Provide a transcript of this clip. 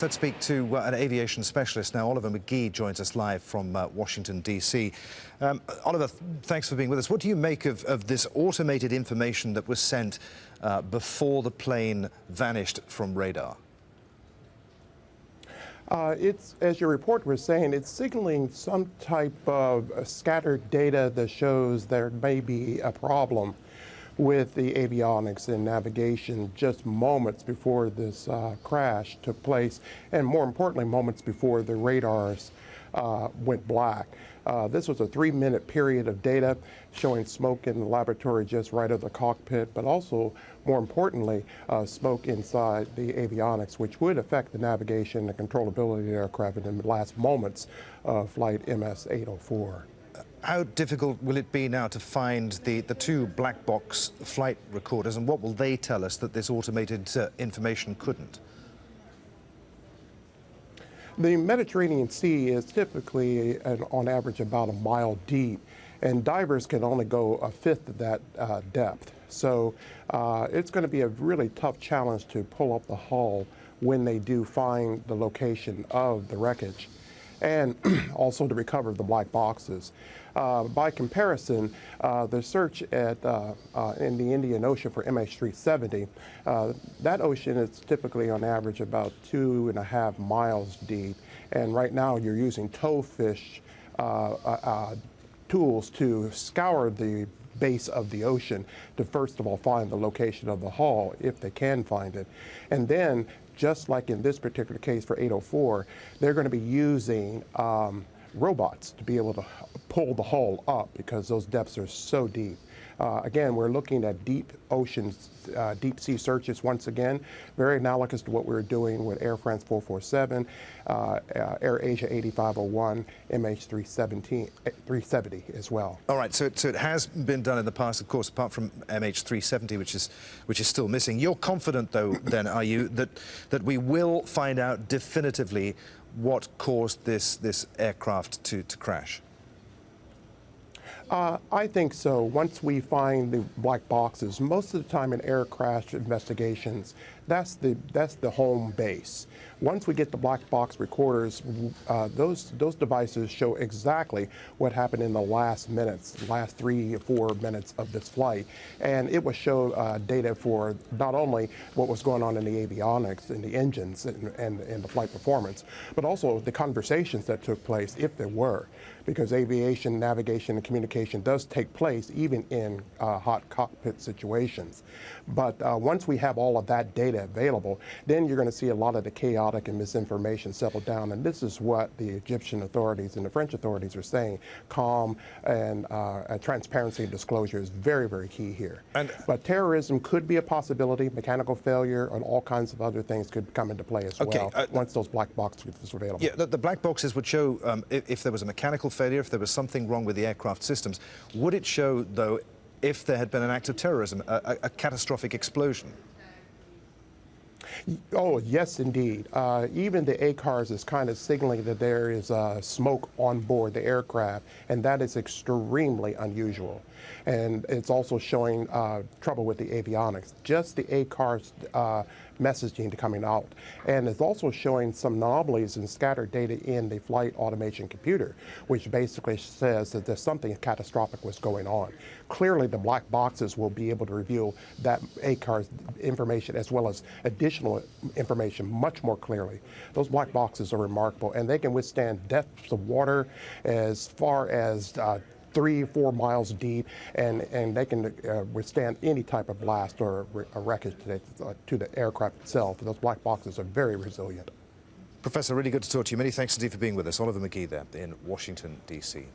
Let's speak to an aviation specialist now. Oliver McGee joins us live from Washington, D.C. Oliver, thanks for being with us. What do you make of this automated information that was sent before the plane vanished from radar? It's, as your report was saying, it's signaling some type of scattered data that shows there may be a problem with the avionics and navigation just moments before this crash took place, and more importantly, moments before the radars went black. This was a 3-minute period of data showing smoke in the laboratory just right of the cockpit, but also, more importantly, smoke inside the avionics, which would affect the navigation and controllability of the aircraft in the last moments of flight MS-804. How difficult will it be now to find the two black box flight recorders, and what will they tell us that this automated information couldn't? The Mediterranean Sea is typically, on average, about a mile deep, and divers can only go a fifth of that depth. So it's going to be a really tough challenge to pull up the hull when they do find the location of the wreckage, and also to recover the black boxes. By comparison, the search in the Indian Ocean for MH370, that ocean is typically on average about 2.5 miles deep, and right now you're using towfish tools to scour the base of the ocean to first of all find the location of the hull, if they can find it. And then, just like in this particular case for 804, they're going to be using robots to be able to pull the hull up because those depths are so deep. Again, we're looking at deep oceans, deep sea searches once again, very analogous to what we were doing with Air France 447, Air Asia 8501, MH370 as well. All right, so it has been done in the past, of course, apart from MH370, which is still missing. You're confident, though, then, are you, that we will find out definitively what caused this aircraft to crash? I think so. Once we find the black boxes, most of the time in air crash investigations, that's the home base. Once we get the black box recorders, those devices show exactly what happened in the last minutes, last 3 or 4 minutes of this flight, and it will show data for not only what was going on in the avionics and the engines and the flight performance, but also the conversations that took place, if there were, because aviation, navigation, and communication does take place even in hot cockpit situations. But once we have all of that data available, then you're going to see a lot of the chaotic and misinformation settle down. And this is what the Egyptian authorities and the French authorities are saying. Calm and transparency and disclosure is very, very key here. But terrorism could be a possibility. Mechanical failure and all kinds of other things could come into play as well once those black boxes are available. Yeah, the black boxes would show if there was a mechanical failure, if there was something wrong with the aircraft systems. Would it show, though, if there had been an act of terrorism, a catastrophic explosion? Oh, yes, indeed. Even the ACARS is kind of signaling that there is smoke on board the aircraft, and that is extremely unusual. And it's also showing trouble with the avionics, just the ACARS messaging coming out. And it's also showing some anomalies and scattered data in the flight automation computer, which basically says that there's something catastrophic was going on. Clearly, the black boxes will be able to reveal that ACARS information as well as additional information much more clearly. Those black boxes are remarkable, and they can withstand depths of water as far as 3 or 4 miles deep, and they can withstand any type of blast or a wreckage to the aircraft itself. Those black boxes are very resilient. Professor, really good to talk to you. Many thanks indeed for being with us. Oliver McGee there in Washington, D.C.